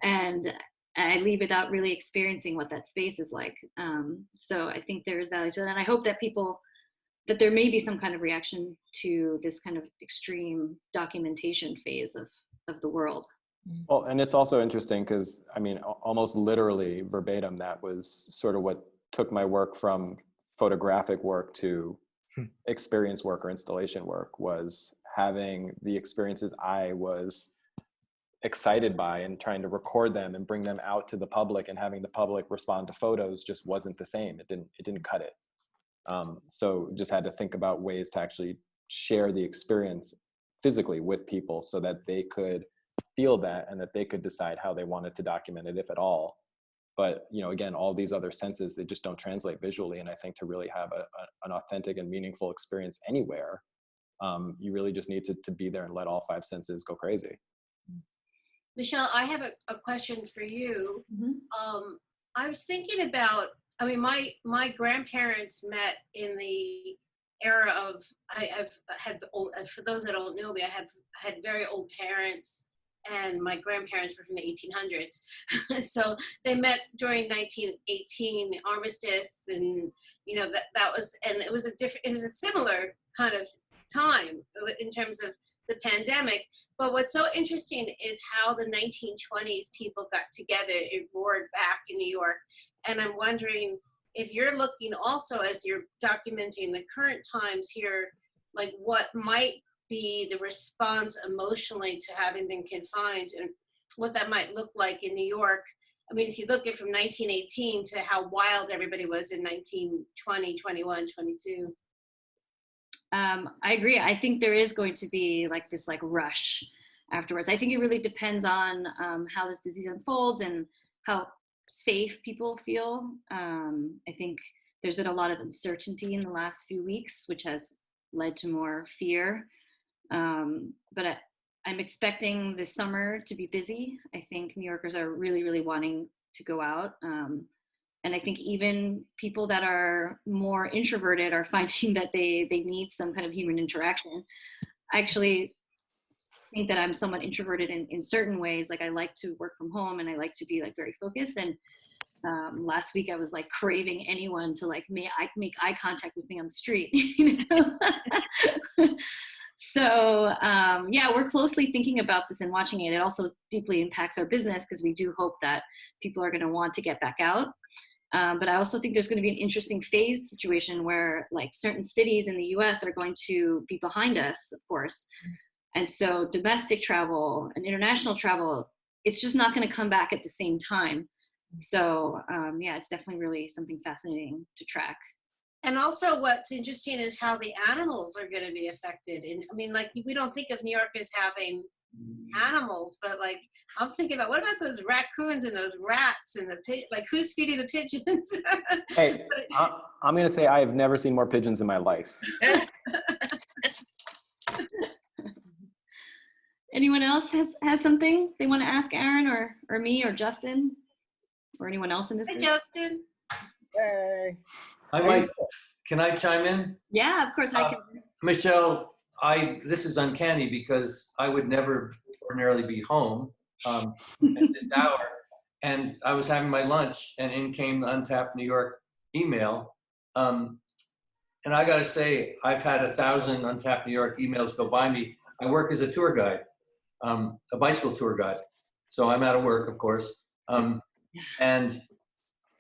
And I leave without really experiencing what that space is like. So I think there's value to that. And I hope that that there may be some kind of reaction to this kind of extreme documentation phase of the world. Well, and it's also interesting because, I mean, almost literally verbatim, that was sort of what took my work from photographic work to experience work or installation work, was having the experiences I was excited by, and trying to record them and bring them out to the public and having the public respond to photos just wasn't the same. It didn't cut it. So just had to think about ways to actually share the experience physically with people so that they could feel that and that they could decide how they wanted to document it, if at all. But, you know, again, all these other senses, they just don't translate visually. And I think to really have an authentic and meaningful experience anywhere, you really just need to be there and let all five senses go crazy. Michelle, I have a question for you. I was thinking about, I mean, my grandparents met in the era of, I've had old, for those that don't know me, I had very old parents, and my grandparents were from the 1800s. So they met during 1918, the armistice, and you know, that was, and it was a similar kind of time in terms of the pandemic. But what's so interesting is how the 1920s people got together. It roared back in New York. And I'm wondering if you're looking also, as you're documenting the current times here, like what might be the response emotionally to having been confined, and what that might look like in New York. I mean, if you look at from 1918 to how wild everybody was in 1920, 21, 22. I agree. I think there is going to be like this like rush afterwards. I think it really depends on how this disease unfolds and how safe people feel. I think there's been a lot of uncertainty in the last few weeks, which has led to more fear. But I'm expecting this summer to be busy. I think New Yorkers are really, really wanting to go out. And I think even people that are more introverted are finding that they need some kind of human interaction. I actually think that I'm somewhat introverted in certain ways. Like I like to work from home and I like to be like very focused. And last week I was like craving anyone to like make eye contact with me on the street. You know? So yeah, we're closely thinking about this and watching it. It also deeply impacts our business because we do hope that people are going to want to get back out. But I also think there's going to be an interesting phased situation where like certain cities in the US are going to be behind us, of course. And so domestic travel and international travel, it's just not going to come back at the same time. So yeah, it's definitely really something fascinating to track. And also what's interesting is how the animals are going to be affected. And I mean, like we don't think of New York as having animals, but like I'm thinking about what about those raccoons and those rats and like who's feeding the pigeons? Hey, I'm going to say I've never seen more pigeons in my life. Anyone else has something they want to ask Aaron or me or Justin or anyone else in this group? Hi, Justin. Hey. I might, can I chime in? Yeah, of course I can. Michelle, this is uncanny because I would never ordinarily be home at this hour. And I was having my lunch and in came the Untapped New York email. And I gotta say, I've had 1,000 Untapped New York emails go by me. I work as a tour guide, a bicycle tour guide. So I'm out of work, of course. And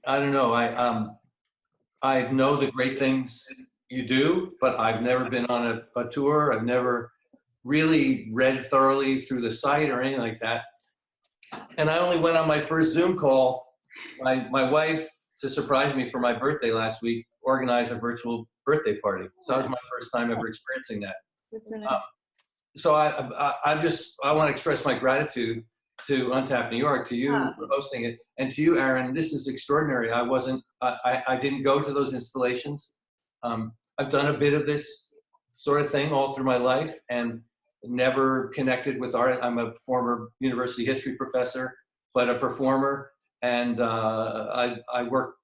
I don't know, I know the great things you do, but I've never been on a tour. I've never really read thoroughly through the site or anything like that. And I only went on my first Zoom call. My wife, to surprise me for my birthday last week, organized a virtual birthday party. So that was my first time ever experiencing that. So I want to express my gratitude to Untapped New York, to you for hosting it, and to you, Aaron. This is extraordinary. I didn't go to those installations. I've done a bit of this sort of thing all through my life and never connected with art. I'm a former university history professor, but a performer, and I work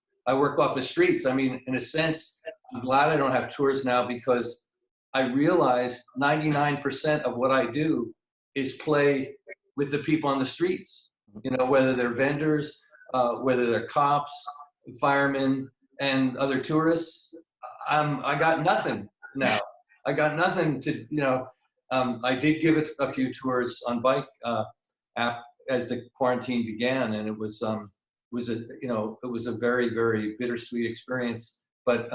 off the streets. I mean, in a sense, I'm glad I don't have tours now because I realize 99% of what I do is play with the people on the streets, you know, whether they're vendors, whether they're cops, firemen, and other tourists. I got nothing now. I got nothing to, you know, I did give it a few tours on bike as the quarantine began, and it was a very, very bittersweet experience. But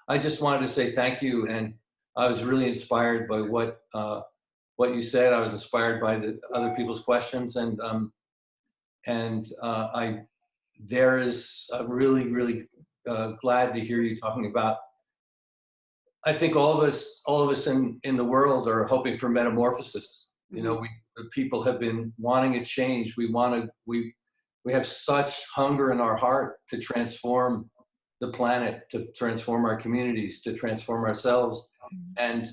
I just wanted to say thank you, and I was really inspired by what what you said. I was inspired by the other people's questions, and there is really glad to hear you talking about. I think all of us in the world are hoping for metamorphosis. You know, the people have been wanting a change. We have such hunger in our heart to transform the planet, to transform our communities, to transform ourselves. And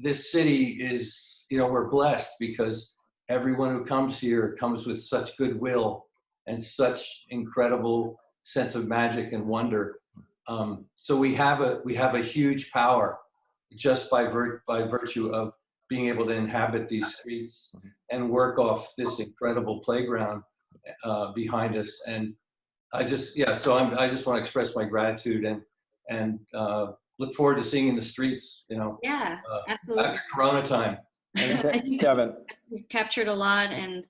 this city is, you know, we're blessed because everyone who comes here comes with such goodwill and such incredible sense of magic and wonder. So we have a huge power just by virtue of being able to inhabit these streets and work off this incredible playground behind us. And I just want to express my gratitude and look forward to seeing in the streets, you know. Yeah, absolutely. After Corona time. I think Kevin, we captured a lot, and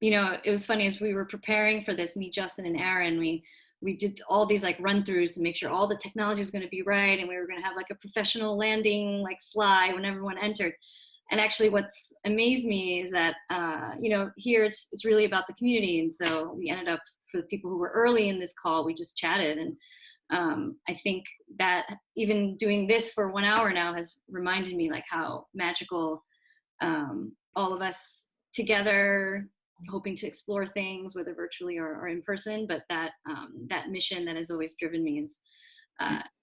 you know, it was funny as we were preparing for this, me, Justin, and Aaron, we did all these like run-throughs to make sure all the technology was going to be right, and we were going to have like a professional landing like slide when everyone entered. And actually, what's amazed me is that you know, here it's really about the community, and so we ended up, for the people who were early in this call, we just chatted, and I think that even doing this for 1 hour now has reminded me like how magical all of us together, hoping to explore things, whether virtually or in person, but that mission that has always driven me is,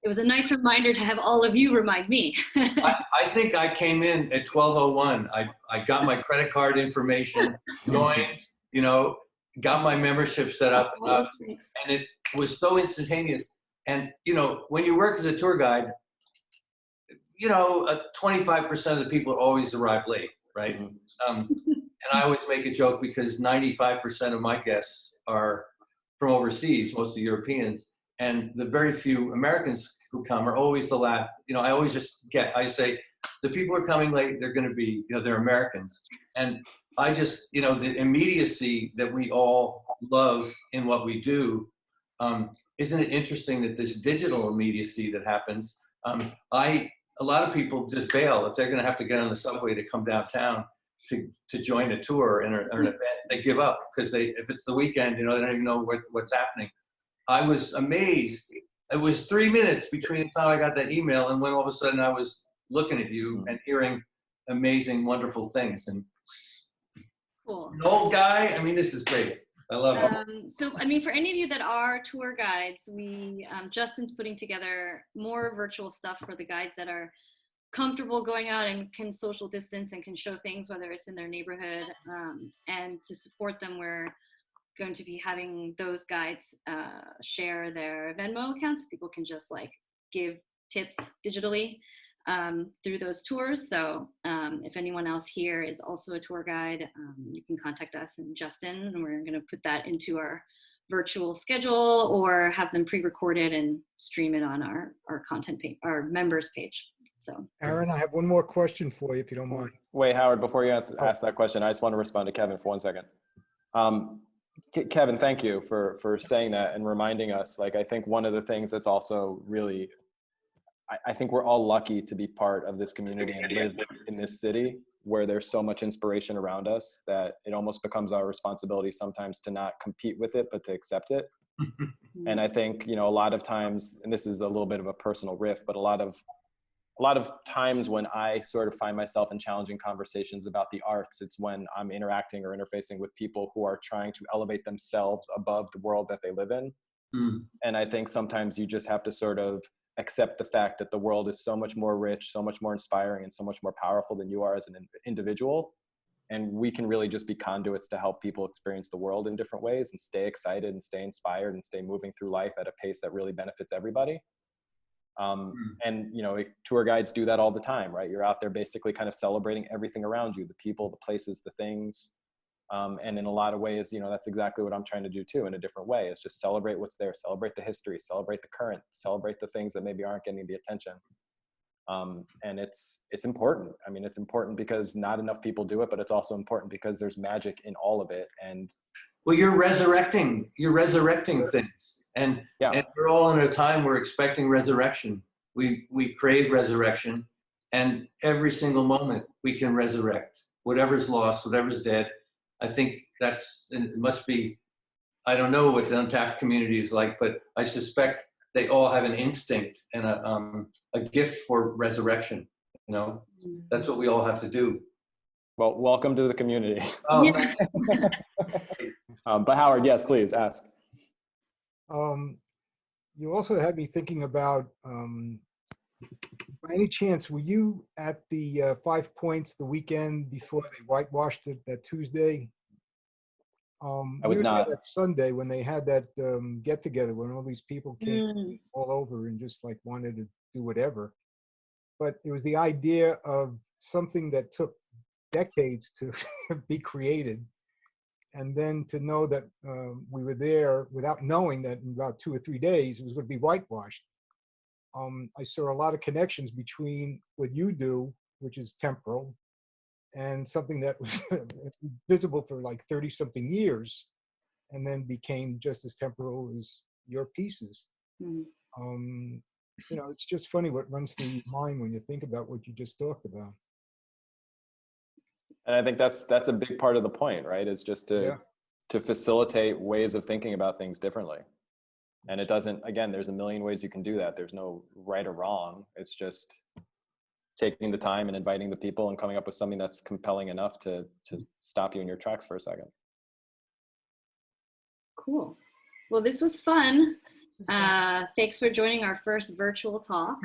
it was a nice reminder to have all of you remind me. I think I came in at 12:01. I got my credit card information, joined, you know, got my membership set up, and it was so instantaneous. And, you know, when you work as a tour guide, you know, 25% of the people always arrive late, right? And I always make a joke because 95% of my guests are from overseas, mostly Europeans, and the very few Americans who come are always the last. You know, I say, the people who are coming late, they're going to be, you know, they're Americans. And I just, you know, the immediacy that we all love in what we do, isn't it interesting that this digital immediacy that happens, a lot of people just bail if they're going to have to get on the subway to come downtown to join a tour or an event. They give up because if it's the weekend, you know, they don't even know what's happening. I was amazed. It was 3 minutes between the time I got that email and when all of a sudden I was looking at you and hearing amazing, wonderful things. And Cool. an old guy, I mean, this is great. I love it. So, I mean, for any of you that are tour guides, Justin's putting together more virtual stuff for the guides that are comfortable going out and can social distance and can show things, whether it's in their neighborhood. And to support them, we're going to be having those guides share their Venmo accounts. People can just like give tips digitally through those tours. So if anyone else here is also a tour guide, you can contact us and Justin, and we're going to put that into our virtual schedule or have them pre-recorded and stream it on our content page, our members page. So Aaron, I have one more question for you, if you don't mind. wait, Howard, before you ask that question, I just want to respond to Kevin for 1 second. Kevin, thank you for saying that and reminding us. Like, I think one of the things that's also really, I think we're all lucky to be part of this community and live in this city where there's so much inspiration around us that it almost becomes our responsibility sometimes to not compete with it, but to accept it. And I think, you know, a lot of times, and this is a little bit of a personal riff, but a lot of times when I sort of find myself in challenging conversations about the arts, it's when I'm interacting or interfacing with people who are trying to elevate themselves above the world that they live in. And I think sometimes you just have to sort of accept the fact that the world is so much more rich, so much more inspiring, and so much more powerful than you are as an individual. And we can really just be conduits to help people experience the world in different ways and stay excited and stay inspired and stay moving through life at a pace that really benefits everybody. And, you know, tour guides do that all the time, right? You're out there basically kind of celebrating everything around you, the people, the places, the things. And in a lot of ways, you know, that's exactly what I'm trying to do too, in a different way. It's just celebrate what's there, celebrate the history, celebrate the current, celebrate the things that maybe aren't getting the attention. And it's important. I mean, it's important because not enough people do it, but it's also important because there's magic in all of it. And well, you're resurrecting things. And we're all in a time we're expecting resurrection. We crave resurrection. And every single moment we can resurrect whatever's lost, whatever's dead. I think it must be, I don't know what the Untapped community is like, but I suspect they all have an instinct and a gift for resurrection. You know, that's what we all have to do. Well, welcome to the community. Oh, Yeah. thank you. But Howard, yes, please ask. You also had me thinking about, by any chance, were you at the 5 Points the weekend before they whitewashed it that Tuesday? I was we were there not. that Sunday when they had that get together when all these people came Mm. all over and just like wanted to do whatever. But it was the idea of something that took decades to be created. And then to know that we were there without knowing that in about 2 or 3 days it was going to be whitewashed. I saw a lot of connections between what you do, which is temporal, and something that was visible for like 30-something years, and then became just as temporal as your pieces. Mm. You know, it's just funny what runs through your mind when you think about what you just talked about. And I think that's a big part of the point, right? Is just to facilitate ways of thinking about things differently. And it doesn't, again, there's a million ways you can do that. There's no right or wrong. It's just taking the time and inviting the people and coming up with something that's compelling enough to stop you in your tracks for a second. Cool. Well, this was fun. This was great. Thanks for joining our first virtual talk.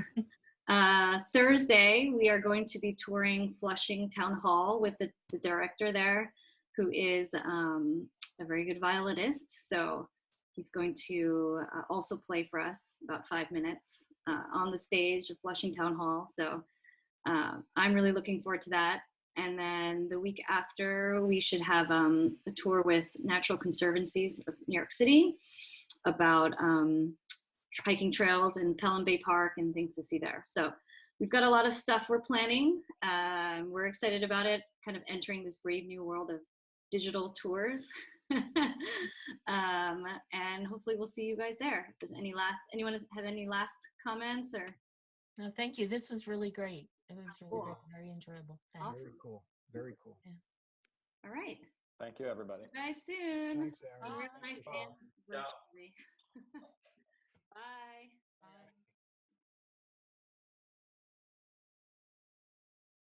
Thursday, we are going to be touring Flushing Town Hall with the director there, who is a very good violinist. So he's going to also play for us about 5 minutes on the stage of Flushing Town Hall. So I'm really looking forward to that. And then the week after, we should have a tour with Natural Conservancies of New York City about hiking trails in Pelham Bay Park and things to see there. So we've got a lot of stuff we're planning. We're excited about it, kind of entering this brave new world of digital tours. And hopefully we'll see you guys there. If there's anyone have any last comments or? No, thank you. This was really great. It was really Cool. great, very enjoyable. Thanks. Awesome. Very cool. Very cool. Yeah. All right. Thank you, everybody. See you guys soon. Thanks, Aaron. In real life Bye. and virtually.